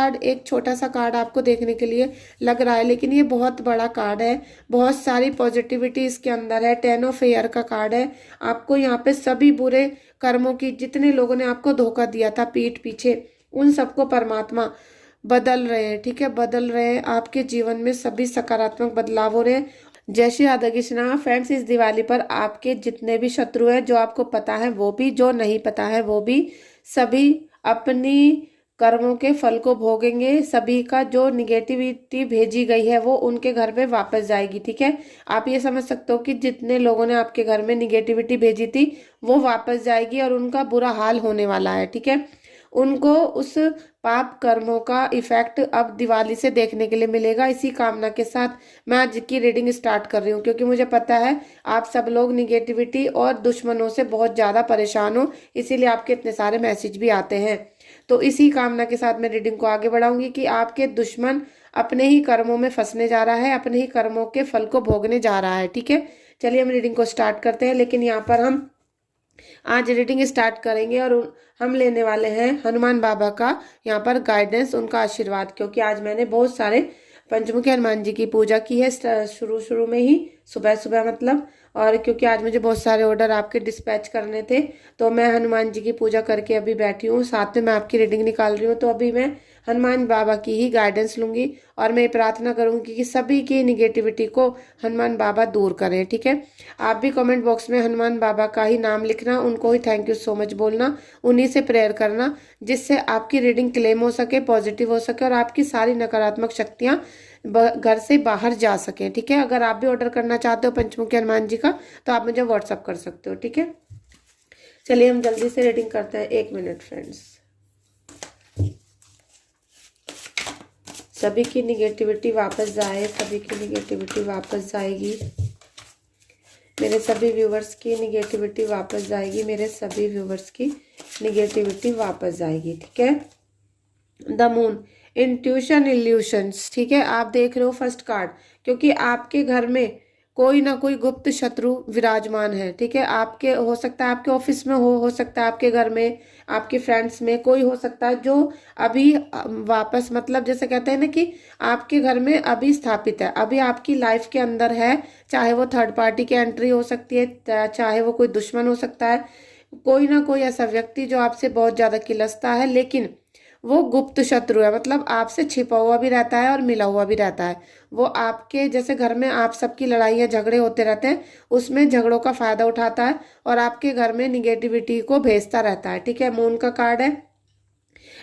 Card एक छोटा सा कार्ड आपको देखने के लिए लग रहा है, लेकिन ये बहुत बड़ा कार्ड है, बहुत सारी पॉजिटिविटी इसके अंदर है। 10 ऑफ एयर का कार्ड है। आपको यहाँ पे सभी बुरे कर्मों की, जितने लोगों ने आपको धोखा दिया था पीठ पीछे, उन सबको परमात्मा बदल रहे हैं, ठीक है, बदल रहे हैं। आपके जीवन में सभी सकारात्मक बदलाव हो रहे हैं। जय श्री राधा कृष्णा। फ्रेंड्स, इस दिवाली पर आपके जितने भी शत्रु हैं, जो आपको पता है वो भी, जो नहीं पता है वो भी, सभी अपनी कर्मों के फल को भोगेंगे। सभी का जो निगेटिविटी भेजी गई है वो उनके घर पे वापस जाएगी, ठीक है। आप ये समझ सकते हो कि जितने लोगों ने आपके घर में निगेटिविटी भेजी थी वो वापस जाएगी और उनका बुरा हाल होने वाला है, ठीक है। उनको उस पाप कर्मों का इफेक्ट अब दिवाली से देखने के लिए मिलेगा। इसी कामना के साथ मैं आज की रीडिंग स्टार्ट कर रही हूँ, क्योंकि मुझे पता है आप सब लोग निगेटिविटी और दुश्मनों से बहुत ज़्यादा परेशान हो, इसीलिए आपके इतने सारे मैसेज भी आते हैं। तो इसी कामना के साथ मैं रीडिंग को आगे बढ़ाऊंगी कि आपके दुश्मन अपने ही कर्मों में फंसने जा रहा है, अपने ही कर्मों के फल को भोगने जा रहा है, ठीक है। चलिए हम रीडिंग को स्टार्ट करते हैं। लेकिन यहाँ पर हम आज रीडिंग स्टार्ट करेंगे और हम लेने वाले हैं हनुमान बाबा का यहाँ पर गाइडेंस, उनका आशीर्वाद, क्योंकि आज मैंने बहुत सारे पंचमुखी हनुमान जी की पूजा की है शुरू शुरू में ही, सुबह सुबह मतलब। और क्योंकि आज मुझे बहुत सारे ऑर्डर आपके डिस्पैच करने थे, तो मैं हनुमान जी की पूजा करके अभी बैठी हूँ, साथ में मैं आपकी रीडिंग निकाल रही हूँ। तो अभी मैं हनुमान बाबा की ही गाइडेंस लूंगी और मैं प्रार्थना करूंगी कि सभी की निगेटिविटी को हनुमान बाबा दूर करें, ठीक है। आप भी कमेंट बॉक्स में हनुमान बाबा का ही नाम लिखना, उनको ही थैंक यू सो मच बोलना, उन्हीं से प्रेयर करना, जिससे आपकी रीडिंग क्लेम हो सके, पॉजिटिव हो सके और आपकी सारी नकारात्मक शक्तियाँ घर से बाहर जा सकें, ठीक है। अगर आप भी ऑर्डर करना चाहते हो पंचमुखी हनुमान जी का, तो आप मुझे व्हाट्सअप कर सकते हो, ठीक है। चलिए हम जल्दी से रीडिंग करते हैं। 1 मिनट फ्रेंड्स। सभी की निगेटिविटी वापस जाए, सभी की निगेटिविटी वापस जाएगी, मेरे सभी व्यूवर्स की निगेटिविटी वापस जाएगी, मेरे सभी व्यूवर्स की निगेटिविटी वापस जाएगी, ठीक है। द मून, इंट्यूशन इल्यूशंस, ठीक है। आप देख रहे हो फर्स्ट कार्ड, क्योंकि आपके घर में कोई ना कोई गुप्त शत्रु विराजमान है, ठीक है। आपके हो सकता है आपके ऑफिस में हो सकता है आपके घर में, आपके फ्रेंड्स में कोई हो सकता है जो अभी वापस, मतलब जैसे कहते हैं ना कि आपके घर में अभी स्थापित है, अभी आपकी लाइफ के अंदर है। चाहे वो थर्ड पार्टी की एंट्री हो सकती है, चाहे वो कोई दुश्मन हो सकता है, कोई ना कोई ऐसा व्यक्ति जो आपसे बहुत ज्यादा किलसता है, लेकिन वो गुप्त शत्रु है, मतलब आपसे छिपा हुआ भी रहता है और मिला हुआ भी रहता है। वो आपके जैसे घर में आप सबकी लड़ाइयाँ झगड़े होते रहते हैं, उसमें झगड़ों का फायदा उठाता है और आपके घर में निगेटिविटी को भेजता रहता है, ठीक है। मून का कार्ड है,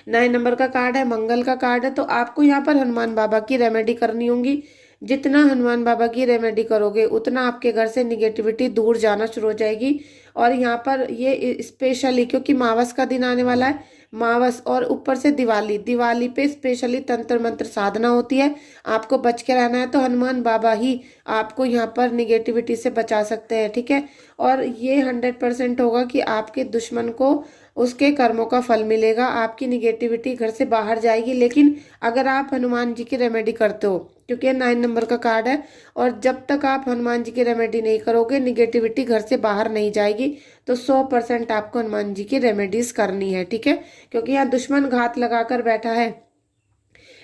9 नंबर का कार्ड है, मंगल का कार्ड है। तो आपको यहाँ पर हनुमान बाबा की रेमेडी करनी होगी। जितना हनुमान बाबा की रेमेडी करोगे उतना आपके घर से निगेटिविटी दूर जाना शुरू हो जाएगी। और यहाँ पर ये स्पेशली क्योंकि मावस का दिन आने वाला है, मावस और ऊपर से दिवाली, दिवाली पे स्पेशली तंत्र मंत्र साधना होती है, आपको बच के रहना है। तो हनुमान बाबा ही आपको यहाँ पर निगेटिविटी से बचा सकते हैं, ठीक है। और ये 100% होगा कि आपके दुश्मन को उसके कर्मों का फल मिलेगा, आपकी निगेटिविटी घर से बाहर जाएगी। लेकिन अगर आप हनुमान जी की रेमेडी करते हो, क्योंकि ये 9 नंबर का कार्ड है, और जब तक आप हनुमान जी की रेमेडी नहीं करोगे निगेटिविटी घर से बाहर नहीं जाएगी। तो 100% आपको हनुमान जी की रेमेडीज करनी है, ठीक है। क्योंकि यहाँ दुश्मन घात लगाकर बैठा है।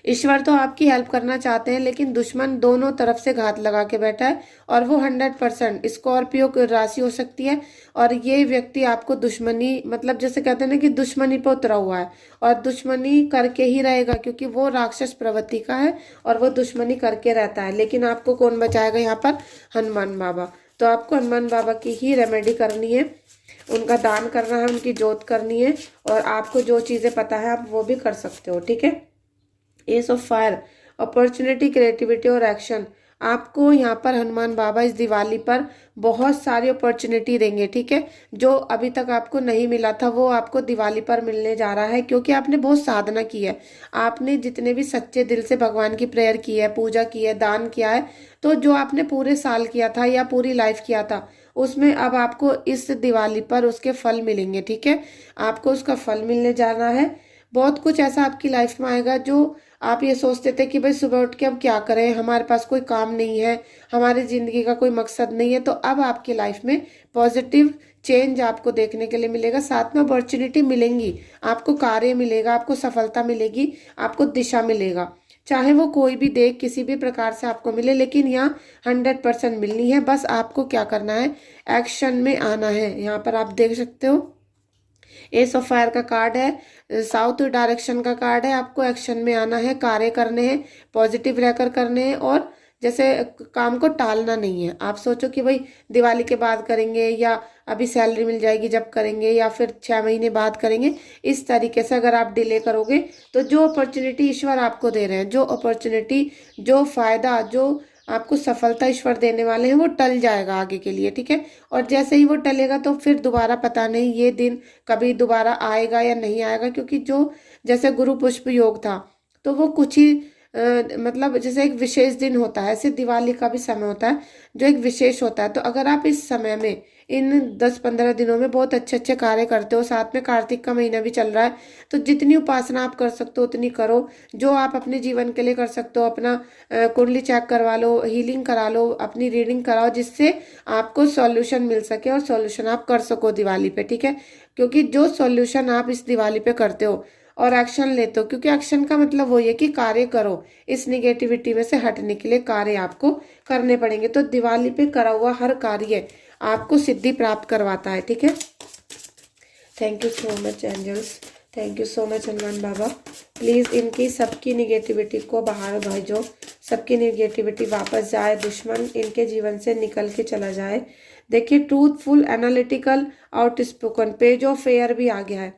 ईश्वर तो आपकी हेल्प करना चाहते हैं, लेकिन दुश्मन दोनों तरफ से घात लगा के बैठा है, और वो 100% स्कॉर्पियो की राशि हो सकती है। और ये व्यक्ति आपको दुश्मनी, मतलब जैसे कहते हैं ना कि दुश्मनी पे उतरा हुआ है, और दुश्मनी करके ही रहेगा, क्योंकि वो राक्षस प्रवृत्ति का है और वो दुश्मनी करके रहता है। लेकिन आपको कौन बचाएगा यहाँ पर? हनुमान बाबा। तो आपको हनुमान बाबा की ही रेमेडी करनी है, उनका दान करना है, उनकी जोत करनी है, और आपको जो चीजें पता है आप वो भी कर सकते हो, ठीक है। S of fire, opportunity, creativity और एक्शन। आपको यहाँ पर हनुमान बाबा इस दिवाली पर बहुत सारी अपॉर्चुनिटी देंगे, ठीक है। जो अभी तक आपको नहीं मिला था वो आपको दिवाली पर मिलने जा रहा है, क्योंकि आपने बहुत साधना की है, आपने जितने भी सच्चे दिल से भगवान की प्रेयर की है, पूजा की है, दान किया है, तो जो आपने पूरे साल किया था या पूरी लाइफ किया था, उसमें अब आपको इस दिवाली पर उसके फल मिलेंगे, ठीक है। आपको उसका फल मिलने जाना है। बहुत कुछ ऐसा आपकी लाइफ में आएगा जो आप ये सोचते थे कि भाई सुबह उठ के अब क्या करें, हमारे पास कोई काम नहीं है, हमारी जिंदगी का कोई मकसद नहीं है, तो अब आपकी लाइफ में पॉजिटिव चेंज आपको देखने के लिए मिलेगा। साथ में अपॉर्चुनिटी मिलेंगी, आपको कार्य मिलेगा, आपको सफलता मिलेगी, आपको दिशा मिलेगा, चाहे वो कोई भी देख किसी भी प्रकार से आपको मिले, लेकिन यहाँ 100% मिलनी है। बस आपको क्या करना है, एक्शन में आना है। यहाँ पर आप देख सकते हो एस ऑफ फायर का कार्ड है, साउथ डायरेक्शन का कार्ड है। आपको एक्शन में आना है, कार्य करने हैं, पॉजिटिव रहकर करने हैं, और जैसे काम को टालना नहीं है। आप सोचो कि भाई दिवाली के बाद करेंगे, या अभी सैलरी मिल जाएगी जब करेंगे, या फिर 6 महीने बाद करेंगे। इस तरीके से अगर आप डिले करोगे तो जो अपॉर्चुनिटी ईश्वर आपको दे रहे हैं, जो अपॉर्चुनिटी, जो फायदा, जो आपको सफलता ईश्वर देने वाले हैं, वो टल जाएगा आगे के लिए, ठीक है। और जैसे ही वो टलेगा तो फिर दोबारा पता नहीं ये दिन कभी दोबारा आएगा या नहीं आएगा, क्योंकि जो जैसे गुरु पुष्प योग था तो वो कुछ ही मतलब जैसे एक विशेष दिन होता है, ऐसे दिवाली का भी समय होता है जो एक विशेष होता है। तो अगर आप इस समय में इन 10-15 दिनों में बहुत अच्छे अच्छे कार्य करते हो, साथ में कार्तिक का महीना भी चल रहा है, तो जितनी उपासना आप कर सकते हो उतनी करो। जो आप अपने जीवन के लिए कर सकते हो, अपना कुंडली चेक करवा लो, हीलिंग करा लो, अपनी रीडिंग कराओ, जिससे आपको सॉल्यूशन मिल सके और सॉल्यूशन आप कर सको दिवाली पे, ठीक है। क्योंकि जो सॉल्यूशन आप इस दिवाली पे करते हो और एक्शन लेते हो, क्योंकि एक्शन का मतलब वही है कि कार्य करो, इस निगेटिविटी में से हटने के लिए कार्य आपको करने पड़ेंगे। तो दिवाली पे करा हुआ हर कार्य आपको सिद्धि प्राप्त करवाता है, ठीक है। Thank you so much angels, thank you so much Hanuman बाबा। प्लीज़ इनकी सबकी निगेटिविटी को बाहर भेजो, सबकी निगेटिविटी वापस जाए, दुश्मन इनके जीवन से निकल के चला जाए। देखिए truthful, analytical, outspoken, page of fair भी आ गया है।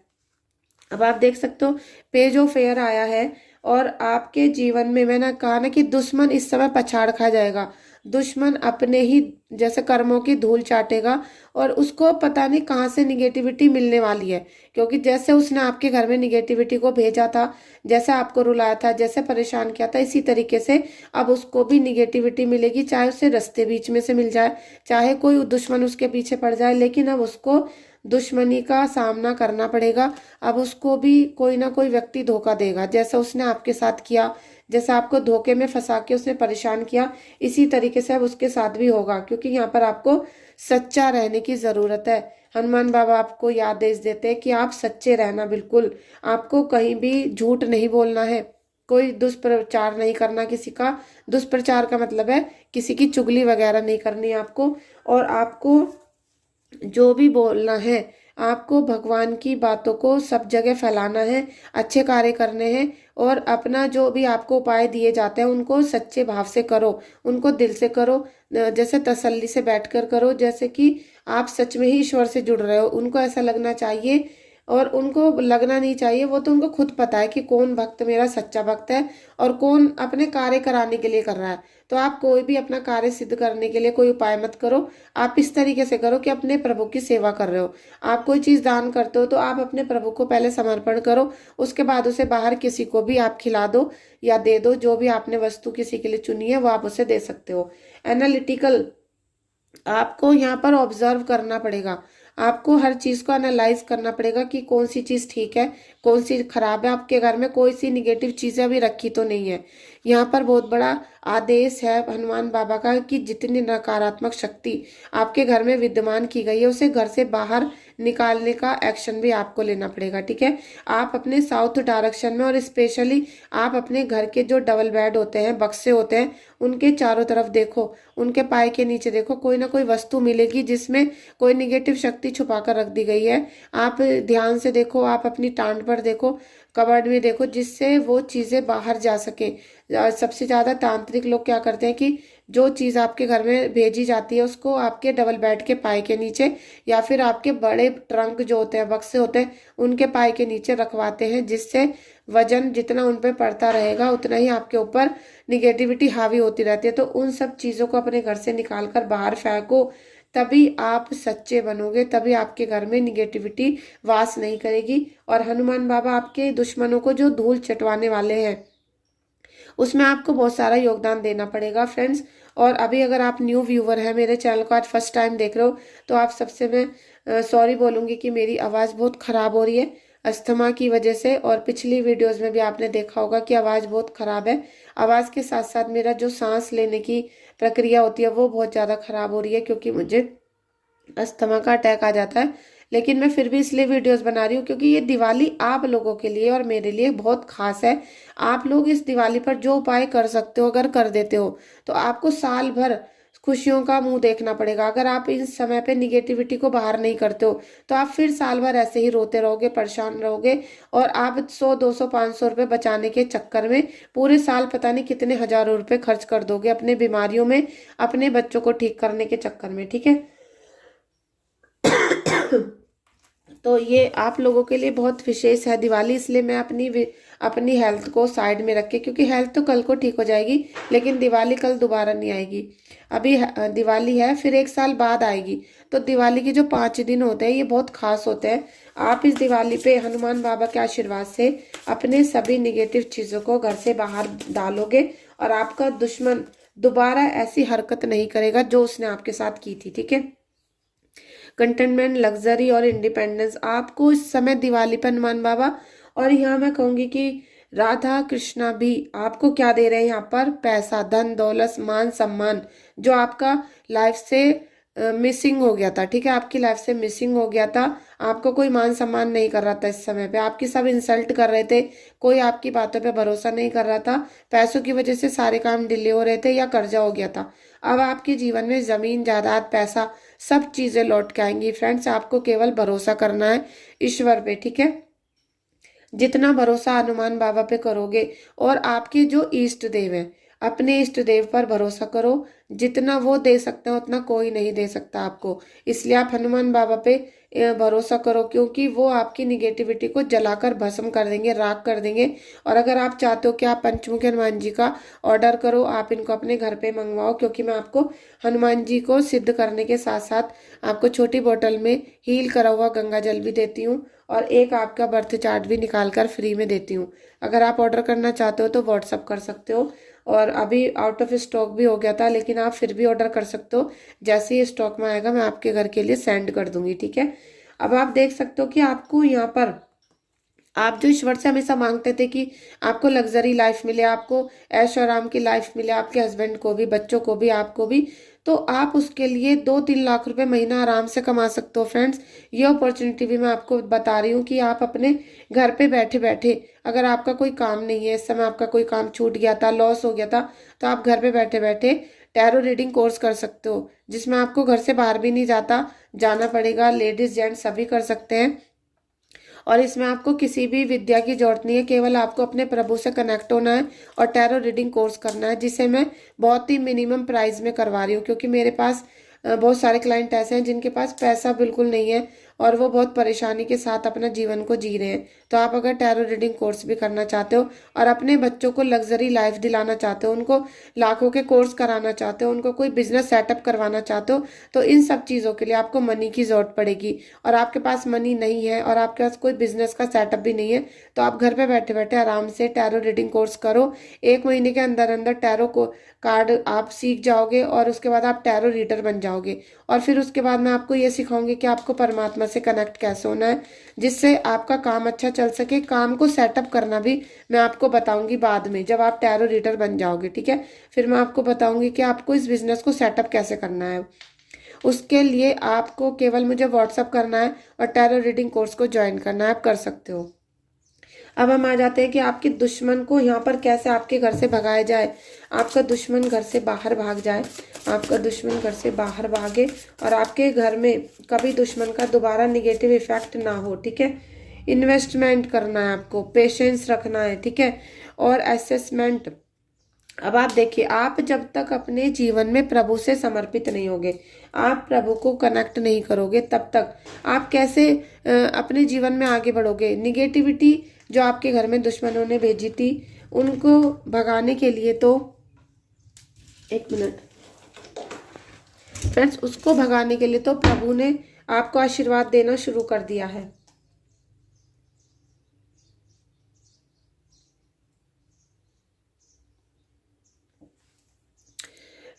अब आप देख सकते हो पेज ऑफ फेयर आया है, और आपके जीवन में मैंने कहा ना कि दुश्मन इस समय पछाड़ खा जाएगा। दुश्मन अपने ही जैसे कर्मों की धूल चाटेगा, और उसको पता नहीं कहाँ से निगेटिविटी मिलने वाली है, क्योंकि जैसे उसने आपके घर में निगेटिविटी को भेजा था, जैसे आपको रुलाया था, जैसे परेशान किया था, इसी तरीके से अब उसको भी निगेटिविटी मिलेगी। चाहे उसे रास्ते बीच में से मिल जाए, चाहे कोई दुश्मन उसके पीछे पड़ जाए, लेकिन अब उसको दुश्मनी का सामना करना पड़ेगा। अब उसको भी कोई ना कोई व्यक्ति धोखा देगा, जैसा उसने आपके साथ किया, जैसा आपको धोखे में फंसा के उसने परेशान किया, इसी तरीके से अब उसके साथ भी होगा। क्योंकि यहाँ पर आपको सच्चा रहने की जरूरत है। हनुमान बाबा आपको याद देते हैं कि आप सच्चे रहना, बिल्कुल आपको कहीं भी झूठ नहीं बोलना है, कोई दुष्प्रचार नहीं करना किसी का। दुष्प्रचार का मतलब है किसी की चुगली वगैरह नहीं करनी आपको, और आपको जो भी बोलना है, आपको भगवान की बातों को सब जगह फैलाना है, अच्छे कार्य करने हैं, और अपना जो भी आपको उपाय दिए जाते हैं उनको सच्चे भाव से करो, उनको दिल से करो, जैसे तसल्ली से बैठकर करो, जैसे कि आप सच में ही ईश्वर से जुड़ रहे हो। उनको ऐसा लगना चाहिए, और उनको लगना नहीं चाहिए, वो तो उनको खुद पता है कि कौन भक्त मेरा सच्चा भक्त है और कौन अपने कार्य कराने के लिए कर रहा है। तो आप कोई भी अपना कार्य सिद्ध करने के लिए कोई उपाय मत करो, आप इस तरीके से करो कि अपने प्रभु की सेवा कर रहे हो। आप कोई चीज दान करते हो तो आप अपने प्रभु को पहले समर्पण करो, उसके बाद उसे बाहर किसी को भी आप खिला दो या दे दो। जो भी आपने वस्तु किसी के लिए चुनी है वो आप उसे दे सकते हो। एनालिटिकल, आपको यहाँ पर ऑब्जर्व करना पड़ेगा, आपको हर चीज को एनालाइज करना पड़ेगा कि कौन सी चीज ठीक है, कौन सी खराब है। आपके घर में कोई सी निगेटिव चीजें अभी रखी तो नहीं है। यहाँ पर बहुत बड़ा आदेश है हनुमान बाबा का कि जितनी नकारात्मक शक्ति आपके घर में विद्यमान की गई है उसे घर से बाहर निकालने का एक्शन भी आपको लेना पड़ेगा, ठीक है। आप अपने साउथ डायरेक्शन में, और स्पेशली आप अपने घर के जो डबल बेड होते हैं, बक्से होते हैं, उनके चारों तरफ देखो, उनके पाए के नीचे देखो, कोई ना कोई वस्तु मिलेगी जिसमें कोई निगेटिव शक्ति छुपा कर रख दी गई है। आप ध्यान से देखो, आप अपनी टांड पर देखो, कबर्ड में देखो, जिससे वो चीजें बाहर जा सके। सबसे ज्यादा तांत्रिक लोग क्या करते हैं कि जो चीज आपके घर में भेजी जाती है उसको आपके डबल बेड के पाए के नीचे, या फिर आपके बड़े ट्रंक जो होते हैं, बक्से होते हैं, उनके पाए के नीचे रखवाते हैं, जिससे वजन जितना उन पे पड़ता रहेगा उतना ही आपके ऊपर निगेटिविटी हावी होती रहती है। तो उन सब चीजों को अपने घर से निकाल कर बाहर फेंको, तभी आप सच्चे बनोगे, तभी आपके घर में निगेटिविटी वास नहीं करेगी। और हनुमान बाबा आपके दुश्मनों को जो धूल चटवाने वाले हैं उसमें आपको बहुत सारा योगदान देना पड़ेगा फ्रेंड्स। और अभी अगर आप न्यू व्यूवर हैं, मेरे चैनल को आज फर्स्ट टाइम देख रहे हो, तो आप सबसे मैं सॉरी बोलूंगी कि मेरी आवाज़ बहुत ख़राब हो रही है अस्थमा की वजह से। और पिछली वीडियोस में भी आपने देखा होगा कि आवाज़ बहुत ख़राब है। आवाज़ के साथ साथ मेरा जो सांस लेने की प्रक्रिया होती है वो बहुत ज़्यादा ख़राब हो रही है, क्योंकि मुझे अस्थमा का अटैक आ जाता है। लेकिन मैं फिर भी इसलिए वीडियोस बना रही हूँ क्योंकि ये दिवाली आप लोगों के लिए और मेरे लिए बहुत खास है। आप लोग इस दिवाली पर जो उपाय कर सकते हो, अगर कर देते हो तो आपको साल भर खुशियों का मुंह देखना पड़ेगा। अगर आप इस समय पे निगेटिविटी को बाहर नहीं करते हो तो आप फिर साल भर ऐसे ही रोते रहोगे, परेशान रहोगे, और आप 100, 200, 500 रुपये बचाने के चक्कर में पूरे साल पता नहीं कितने हजारों रुपए खर्च कर दोगे अपने बीमारियों में, अपने बच्चों को ठीक करने के चक्कर में। ठीक है। तो ये आप लोगों के लिए बहुत विशेष है दिवाली, इसलिए मैं अपनी हेल्थ को साइड में रख के, क्योंकि हेल्थ तो कल को ठीक हो जाएगी लेकिन दिवाली कल दोबारा नहीं आएगी। अभी दिवाली है, फिर एक साल बाद आएगी। तो दिवाली के जो 5 दिन होते हैं ये बहुत खास होते हैं। आप इस दिवाली पे हनुमान बाबा के आशीर्वाद से अपने सभी निगेटिव चीजों को घर से बाहर डालोगे और आपका दुश्मन दोबारा ऐसी हरकत नहीं करेगा जो उसने आपके साथ की थी। ठीक है। कंटेनमेंट, लग्जरी और इंडिपेंडेंस आपको इस समय दिवाली पर हनुमान बाबा, और यहाँ मैं कहूंगी कि राधा कृष्णा भी आपको क्या दे रहे हैं यहाँ पर, पैसा, धन दौलत, मान सम्मान, जो आपका लाइफ से मिसिंग हो गया था। ठीक है। आपकी लाइफ से मिसिंग हो गया था। आपको कोई मान सम्मान नहीं कर रहा था इस समय पे, आपकी सब इंसल्ट कर रहे थे, कोई आपकी बातों पे भरोसा नहीं कर रहा था, पैसों की वजह से सारे काम डिले हो रहे थे या कर्जा हो गया था। अब आपके जीवन में जमीन, जायदाद, पैसा, सब चीजें लौट के आएंगी। फ्रेंड्स, आपको केवल भरोसा करना है ईश्वर पे। ठीक है। जितना भरोसा हनुमान बाबा पे करोगे, और आपके जो इष्ट देव हैं, अपने इष्ट देव पर भरोसा करो। जितना वो दे सकते हैं उतना कोई नहीं दे सकता आपको, इसलिए आप हनुमान बाबा पे भरोसा करो, क्योंकि वो आपकी निगेटिविटी को जलाकर भस्म कर देंगे, राख कर देंगे। और अगर आप चाहते हो कि आप पंचमुखी हनुमान जी का ऑर्डर करो, आप इनको अपने घर पे मंगवाओ, क्योंकि मैं आपको हनुमान जी को सिद्ध करने के साथ साथ आपको छोटी बोतल में हील करा हुआ गंगा जल भी देती हूँ, और एक आपका बर्थ चार्ट भी निकाल कर फ्री में देती हूँ। अगर आप ऑर्डर करना चाहते हो तो व्हाट्सअप कर सकते हो, और अभी आउट ऑफ स्टॉक भी हो गया था, लेकिन आप फिर भी ऑर्डर कर सकते हो। जैसे ही स्टॉक में आएगा मैं आपके घर के लिए सेंड कर दूंगी। ठीक है। अब आप देख सकते हो कि आपको यहाँ पर, आप जो ईश्वर से हमेशा मांगते थे कि आपको लग्जरी लाइफ मिले, आपको ऐश आराम की लाइफ मिले, आपके हस्बैंड को भी, बच्चों को भी, आपको भी, तो आप उसके लिए 2-3 लाख रुपए महीना आराम से कमा सकते हो। फ्रेंड्स, ये अपॉर्चुनिटी भी मैं आपको बता रही हूँ कि आप अपने घर पे बैठे बैठे, अगर आपका कोई काम नहीं है इस समय, आपका कोई काम छूट गया था, लॉस हो गया था, तो आप घर पे बैठे बैठे टैरो रीडिंग कोर्स कर सकते हो, जिसमें आपको घर से बाहर भी नहीं जाना पड़ेगा। लेडीज जेंट्स सभी कर सकते हैं, और इसमें आपको किसी भी विद्या की जरूरत नहीं है, केवल आपको अपने प्रभु से कनेक्ट होना है और टैरो रीडिंग कोर्स करना है, जिसे मैं बहुत ही मिनिमम प्राइस में करवा रही हूँ, क्योंकि मेरे पास बहुत सारे क्लाइंट ऐसे हैं जिनके पास पैसा बिल्कुल नहीं है और वो बहुत परेशानी के साथ अपना जीवन को जी रहे हैं। तो आप अगर टैरो रीडिंग कोर्स भी करना चाहते हो और अपने बच्चों को लग्जरी लाइफ दिलाना चाहते हो, उनको लाखों के कोर्स कराना चाहते हो, उनको कोई बिजनेस सेटअप करवाना चाहते हो, तो इन सब चीज़ों के लिए आपको मनी की जरूरत पड़ेगी, और आपके पास मनी नहीं है और आपके पास कोई बिजनेस का सेटअप भी नहीं है, तो आप घर पे बैठे बैठे आराम से टैरो रीडिंग कोर्स करो। 1 महीने के अंदर अंदर टैरो को कार्ड आप सीख जाओगे, और उसके बाद आप टैरो रीडर बन जाओगे। और फिर उसके बाद मैं आपको ये सिखाऊंगी कि आपको परमात्मा से कनेक्ट कैसे होना है, जिससे आपका काम अच्छा चल सके। काम को सेटअप करना भी मैं आपको बताऊंगी बाद में, जब आप टैरो रीडर बन जाओगे। ठीक है। फिर मैं आपको बताऊंगी कि आपको इस बिजनेस को सेटअप कैसे करना है। उसके लिए आपको केवल मुझे व्हाट्सअप करना है और टैरो रीडिंग कोर्स को ज्वाइन करना है, आप कर सकते हो। अब हम आ जाते हैं कि आपके दुश्मन को यहाँ पर कैसे आपके घर से भगाया जाए, आपका दुश्मन घर से बाहर भाग जाए, आपका दुश्मन घर से बाहर भागे और आपके घर में कभी दुश्मन का दोबारा निगेटिव इफेक्ट ना हो। ठीक है। इन्वेस्टमेंट करना है आपको, पेशेंस रखना है। ठीक है। और असेसमेंट। अब आप देखिए, आप जब तक अपने जीवन में प्रभु से समर्पित नहीं होगे, आप प्रभु को कनेक्ट नहीं करोगे, तब तक आप कैसे अपने जीवन में आगे बढ़ोगे। निगेटिविटी जो आपके घर में दुश्मनों ने भेजी थी, उनको भगाने के लिए तो, एक मिनट फ्रेंड्स, उसको भगाने के लिए तो प्रभु ने आपको आशीर्वाद देना शुरू कर दिया है।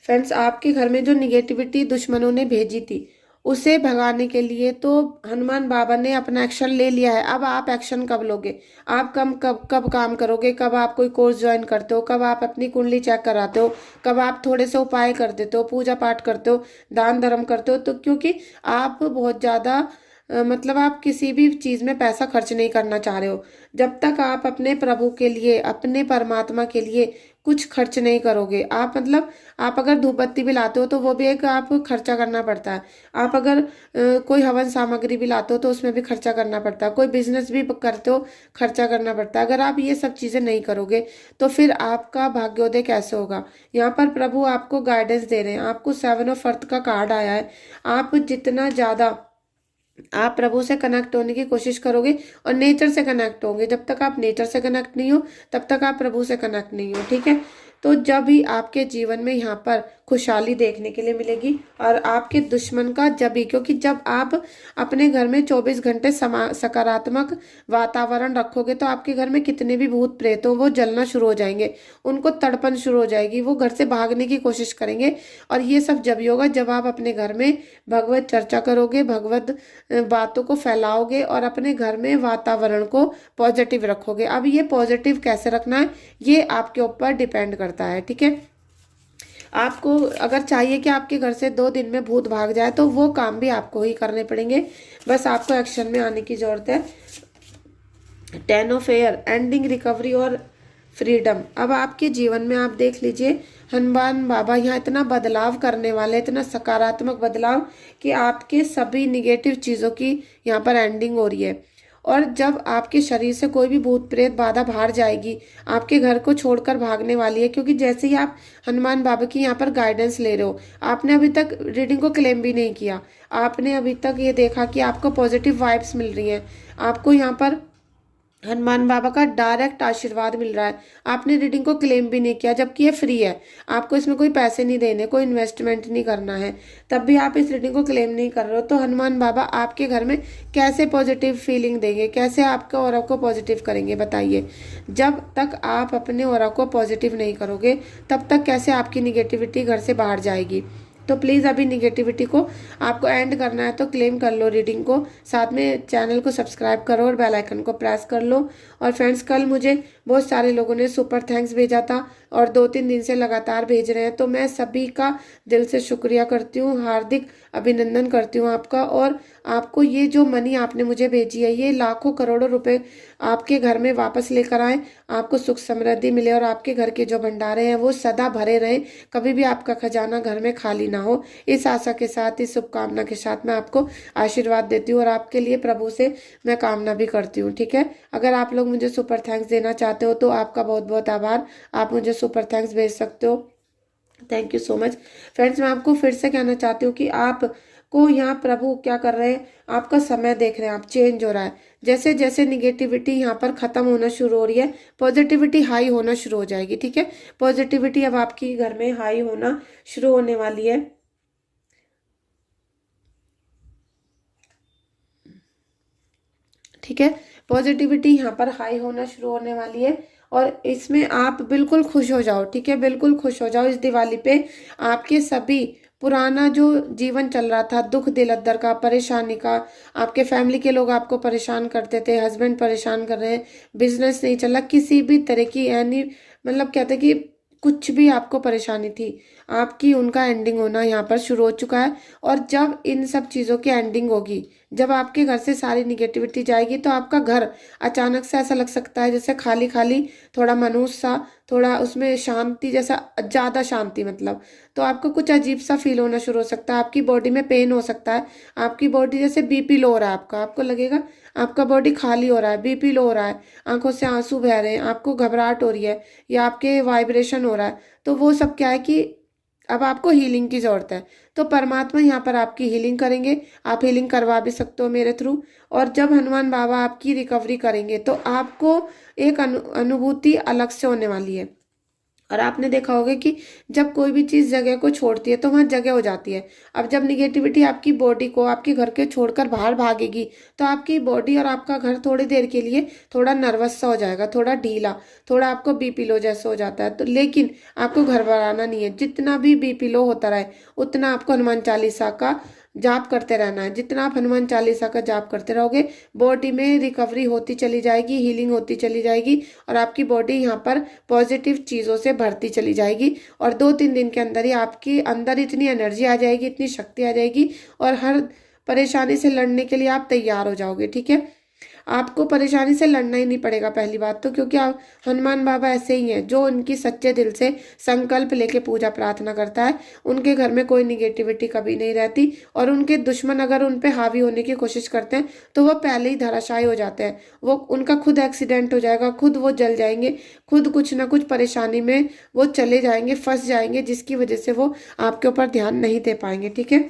फ्रेंड्स, आपके घर में जो निगेटिविटी दुश्मनों ने भेजी थी, उसे भगाने के लिए तो हनुमान बाबा ने अपना एक्शन ले लिया है। अब आप एक्शन कब लोगे? आप कब कब काम करोगे? कब आप कोई कोर्स ज्वाइन करते हो? कब आप अपनी कुंडली चेक कराते हो? कब आप थोड़े से उपाय कर देते हो, पूजा पाठ करते हो, दान धर्म करते हो? तो क्योंकि आप बहुत ज़्यादा मतलब आप किसी भी चीज़ में पैसा खर्च नहीं करना चाह रहे हो। जब तक आप अपने प्रभु के लिए, अपने परमात्मा के लिए कुछ खर्च नहीं करोगे, आप मतलब आप अगर धूप बत्ती भी लाते हो तो वो भी एक आप खर्चा करना पड़ता है। आप अगर कोई हवन सामग्री भी लाते हो तो उसमें भी खर्चा करना पड़ता है। कोई बिजनेस भी करते हो, खर्चा करना पड़ता है। अगर आप ये सब चीज़ें नहीं करोगे तो फिर आपका भाग्योदय कैसे होगा? यहाँ पर प्रभु आपको गाइडेंस दे रहे हैं। आपको 7 ऑफ अर्थ का कार्ड आया है। आप जितना ज़्यादा आप प्रभु से कनेक्ट होने की कोशिश करोगे और नेचर से कनेक्ट होंगे। जब तक आप नेचर से कनेक्ट नहीं हो तब तक आप प्रभु से कनेक्ट नहीं हो, ठीक है? तो जब भी आपके जीवन में यहाँ पर खुशहाली देखने के लिए मिलेगी और आपके दुश्मन का जब भी, क्योंकि जब आप अपने घर में 24 घंटे सकारात्मक वातावरण रखोगे तो आपके घर में कितने भी भूत प्रेत हो वो जलना शुरू हो जाएंगे, उनको तड़पन शुरू हो जाएगी, वो घर से भागने की कोशिश करेंगे। और ये सब जब ही होगा जब आप अपने घर में भगवत चर्चा करोगे, भगवत बातों को फैलाओगे और अपने घर में वातावरण को पॉजिटिव रखोगे। अब ये पॉजिटिव कैसे रखना है ये आपके ऊपर डिपेंड करता है, ठीक है? आपको अगर चाहिए कि आपके घर से 2 दिन में भूत भाग जाए तो वो काम भी आपको ही करने पड़ेंगे। बस आपको एक्शन में आने की जरूरत है। 10 ऑफ एयर, एंडिंग, रिकवरी और फ्रीडम। अब आपके जीवन में आप देख लीजिए हनुमान बाबा यहाँ इतना बदलाव करने वाले, इतना सकारात्मक बदलाव कि आपके सभी निगेटिव चीज़ों की यहाँ पर एंडिंग हो रही है। और जब आपके शरीर से कोई भी भूत प्रेत बाधा बाहर जाएगी, आपके घर को छोड़कर भागने वाली है। क्योंकि जैसे ही आप हनुमान बाबा की यहाँ पर गाइडेंस ले रहे हो, आपने अभी तक रीडिंग को क्लेम भी नहीं किया, आपने अभी तक ये देखा कि आपको पॉजिटिव वाइब्स मिल रही हैं, आपको यहाँ पर हनुमान बाबा का डायरेक्ट आशीर्वाद मिल रहा है। आपने रीडिंग को क्लेम भी नहीं किया, जबकि ये फ्री है। आपको इसमें कोई पैसे नहीं देने, कोई इन्वेस्टमेंट नहीं करना है, तब भी आप इस रीडिंग को क्लेम नहीं कर रहे हो। तो हनुमान बाबा आपके घर में कैसे पॉजिटिव फीलिंग देंगे, कैसे आपका ऑरा को पॉजिटिव करेंगे बताइए? जब तक आप अपने ऑरा को पॉजिटिव नहीं करोगे तब तक कैसे आपकी निगेटिविटी घर से बाहर जाएगी? तो प्लीज़ अभी निगेटिविटी को आपको एंड करना है तो क्लेम कर लो रीडिंग को, साथ में चैनल को सब्सक्राइब करो और बेल आइकन को प्रेस कर लो। और फ्रेंड्स, कल मुझे बहुत सारे लोगों ने सुपर थैंक्स भेजा था और 2-3 दिन से लगातार भेज रहे हैं, तो मैं सभी का दिल से शुक्रिया करती हूँ, हार्दिक अभिनंदन करती हूँ आपका। और आपको ये जो मनी आपने मुझे भेजी है ये लाखों करोड़ों रुपए आपके घर में वापस लेकर आए, आपको सुख समृद्धि मिले और आपके घर के जो भंडारे हैं वो सदा भरे रहें, कभी भी आपका खजाना घर में खाली ना हो। इस आशा के साथ, इस शुभकामना के साथ मैं आपको आशीर्वाद देती हूँ और आपके लिए प्रभु से मैं कामना भी करती हूँ, ठीक है? अगर आप लोग मुझे सुपर थैंक्स देना चाहते हो तो आपका बहुत बहुत आभार, आप मुझे सुपर थैंक्स भेज सकते हो। Thank you so much. Friends, मैं आपको फिर से कहना चाहती हूँ कि आप को यहाँ प्रभु क्या कर रहे हैं, आपका समय देख रहे हैं, आप चेंज हो रहा है। जैसे जैसे निगेटिविटी यहाँ पर खत्म होना शुरू हो रही है, पॉजिटिविटी हाई होना शुरू हो जाएगी, ठीक है? पॉजिटिविटी अब आपकी घर में हाई होना शुरू होने वाली है। ठीक है, पॉजिटिविटी यहाँ पर हाई होना शुरू होने वाली है और इसमें आप बिल्कुल खुश हो जाओ, ठीक है? बिल्कुल खुश हो जाओ। इस दिवाली पे आपके सभी पुराना जो जीवन चल रहा था, दुख दिलद्दर का, परेशानी का, आपके फैमिली के लोग आपको परेशान करते थे, हस्बैंड परेशान कर रहे हैं, बिजनेस नहीं चला, किसी भी तरह की यानी मतलब कहते कि कुछ भी आपको परेशानी थी, आपकी उनका एंडिंग होना यहाँ पर शुरू हो चुका है। और जब इन सब चीज़ों की एंडिंग होगी, जब आपके घर से सारी निगेटिविटी जाएगी तो आपका घर अचानक से ऐसा लग सकता है जैसे खाली खाली, थोड़ा मनहूस सा, थोड़ा उसमें शांति जैसा, ज़्यादा शांति मतलब। तो आपको कुछ अजीब सा फील होना शुरू हो सकता है, आपकी बॉडी में पेन हो सकता है, आपकी बॉडी जैसे बीपी लो हो रहा है आपका, आपको लगेगा आपका बॉडी खाली हो रहा है, बीपी लो हो रहा है, आंखों से आंसू बह रहे हैं, आपको घबराहट हो रही है या आपके वाइब्रेशन हो रहा है। तो वो सब क्या है कि अब आपको हीलिंग की ज़रूरत है। तो परमात्मा यहाँ पर आपकी हीलिंग करेंगे, आप हीलिंग करवा भी सकते हो मेरे थ्रू। और जब हनुमान बाबा आपकी रिकवरी करेंगे तो आपको एक अनुभूति अलग से होने वाली है। और आपने देखा होगा कि जब कोई भी चीज़ जगह को छोड़ती है तो वहाँ जगह हो जाती है। अब जब निगेटिविटी आपकी बॉडी को, आपके घर के छोड़कर बाहर भागेगी तो आपकी बॉडी और आपका घर थोड़ी देर के लिए थोड़ा नर्वस सा हो जाएगा, थोड़ा ढीला, थोड़ा आपको बीपी लो जैसा हो जाता है। तो लेकिन आपको घबराना नहीं है, जितना भी बीपी लो होता रहे उतना आपको हनुमान चालीसा का जाप करते रहना है। जितना आप हनुमान चालीसा का जाप करते रहोगे, बॉडी में रिकवरी होती चली जाएगी, हीलिंग होती चली जाएगी और आपकी बॉडी यहाँ पर पॉजिटिव चीज़ों से भरती चली जाएगी। और 2-3 दिन के अंदर ही आपके अंदर इतनी एनर्जी आ जाएगी, इतनी शक्ति आ जाएगी और हर परेशानी से लड़ने के लिए आप तैयार हो जाओगे। ठीक है, आपको परेशानी से लड़ना ही नहीं पड़ेगा पहली बात तो, क्योंकि आप हनुमान बाबा ऐसे ही हैं जो उनकी सच्चे दिल से संकल्प लेके पूजा प्रार्थना करता है, उनके घर में कोई निगेटिविटी कभी नहीं रहती। और उनके दुश्मन अगर उन पे हावी होने की कोशिश करते हैं तो वो पहले ही धराशायी हो जाते हैं। वो उनका खुद एक्सीडेंट हो जाएगा, खुद वो जल जाएंगे, खुद कुछ ना कुछ परेशानी में वो चले जाएंगे, फंस जाएंगे, जिसकी वजह से वो आपके ऊपर ध्यान नहीं दे पाएंगे। ठीक है,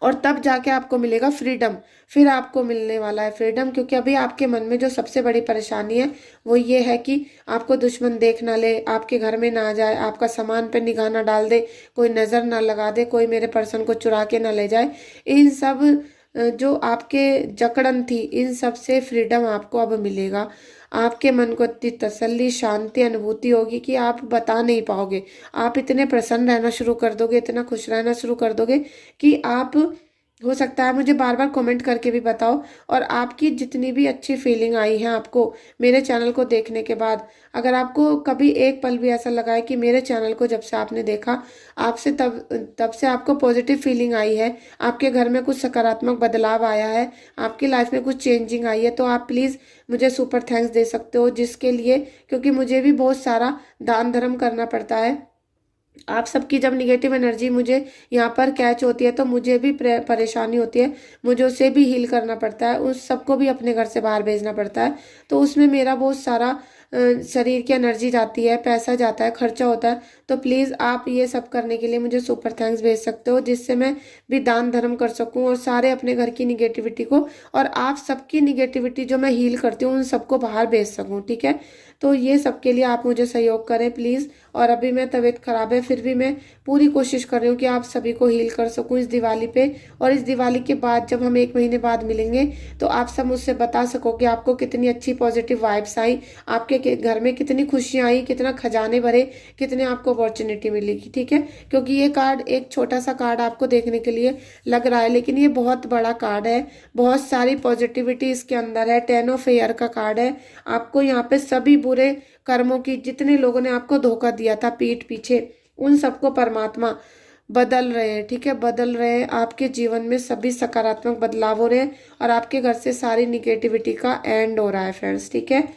और तब जाके आपको मिलेगा फ्रीडम। फिर आपको मिलने वाला है फ्रीडम, क्योंकि अभी आपके मन में जो सबसे बड़ी परेशानी है वो ये है कि आपको दुश्मन देख ना ले, आपके घर में ना आ जाए, आपका सामान पे निगाह ना डाल दे, कोई नज़र ना लगा दे, कोई मेरे पर्सन को चुरा के ना ले जाए। इन सब जो आपके जकड़न थी, इन सब से फ्रीडम आपको अब मिलेगा। आपके मन को इतनी तसल्ली, शांति, अनुभूति होगी कि आप बता नहीं पाओगे। आप इतने प्रसन्न रहना शुरू कर दोगे, इतना खुश रहना शुरू कर दोगे कि आप, हो सकता है मुझे बार बार कमेंट करके भी बताओ। और आपकी जितनी भी अच्छी फीलिंग आई है आपको मेरे चैनल को देखने के बाद, अगर आपको कभी एक पल भी ऐसा लगा है कि मेरे चैनल को जब से आपने देखा, आपसे तब से आपको पॉजिटिव फीलिंग आई है, आपके घर में कुछ सकारात्मक बदलाव आया है, आपकी लाइफ में कुछ चेंजिंग आई है, तो आप प्लीज़ मुझे सुपर थैंक्स दे सकते हो, जिसके लिए, क्योंकि मुझे भी बहुत सारा दान धर्म करना पड़ता है। आप सबकी जब निगेटिव एनर्जी मुझे यहाँ पर कैच होती है तो मुझे भी परेशानी होती है, मुझे उसे भी हील करना पड़ता है, उस सबको भी अपने घर से बाहर भेजना पड़ता है। तो उसमें मेरा बहुत सारा शरीर की एनर्जी जाती है, पैसा जाता है, खर्चा होता है। तो प्लीज़ आप ये सब करने के लिए मुझे सुपर थैंक्स भेज सकते हो, जिससे मैं भी दान धर्म कर सकूं और सारे अपने घर की निगेटिविटी को और आप सबकी निगेटिविटी जो मैं हील करती हूँ उन सबको बाहर भेज सकूँ। ठीक है, तो ये सब के लिए आप मुझे सहयोग करें प्लीज़। और अभी मैं तबीयत ख़राब है, फिर भी मैं पूरी कोशिश कर रही हूँ कि आप सभी को हील कर सकूँ इस दिवाली पे। और इस दिवाली के बाद जब हम 1 महीने बाद मिलेंगे तो आप सब मुझसे बता सको कि आपको कितनी अच्छी पॉजिटिव वाइब्स आई, आपके घर में कितनी खुशियाँ आई, कितना खजाने भरे, कितने आपको अपॉर्चुनिटी मिलेगी। ठीक है, क्योंकि ये कार्ड एक छोटा सा कार्ड आपको देखने के लिए लग रहा है, लेकिन ये बहुत बड़ा कार्ड है, बहुत सारी पॉजिटिविटी इसके अंदर है। 10 ऑफ एयर का कार्ड है। आपको यहाँ पे सभी बुरे कर्मों की, जितने लोगों ने आपको धोखा दिया था पीठ पीछे, उन सबको परमात्मा बदल रहे हैं। ठीक है, बदल रहे हैं, आपके जीवन में सभी सकारात्मक बदलाव हो रहे हैं और आपके घर से सारी निगेटिविटी का एंड हो रहा है फ्रेंड्स। ठीक है,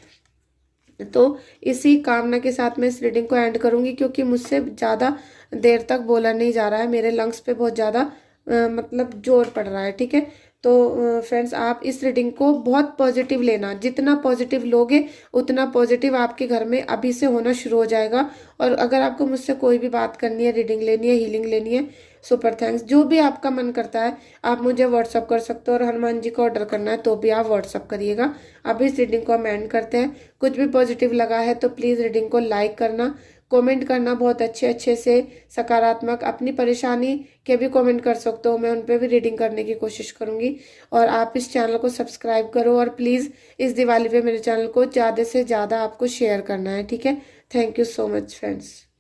तो इसी कामना के साथ मैं इस रीडिंग को एंड करूंगी, क्योंकि मुझसे ज़्यादा देर तक बोला नहीं जा रहा है, मेरे लंग्स पे बहुत ज़्यादा मतलब जोर पड़ रहा है। ठीक है, तो फ्रेंड्स आप इस रीडिंग को बहुत पॉजिटिव लेना, जितना पॉजिटिव लोगे उतना पॉजिटिव आपके घर में अभी से होना शुरू हो जाएगा। और अगर आपको मुझसे कोई भी बात करनी है, रीडिंग लेनी है, हीलिंग लेनी है, सुपर थैंक्स, जो भी आपका मन करता है आप मुझे व्हाट्सअप कर सकते हो। और हनुमान जी को ऑर्डर करना है तो भी आप व्हाट्सअप करिएगा। अब इस रीडिंग को हम एंड करते हैं। कुछ भी पॉजिटिव लगा है तो प्लीज़ रीडिंग को लाइक करना, कमेंट करना बहुत अच्छे अच्छे से सकारात्मक, अपनी परेशानी के भी कमेंट कर सकते हो, मैं उन पर भी रीडिंग करने की कोशिश करूंगी। और आप इस चैनल को सब्सक्राइब करो और प्लीज़ इस दिवाली पे मेरे चैनल को ज़्यादा से ज़्यादा आपको शेयर करना है। ठीक है, thank you so much friends.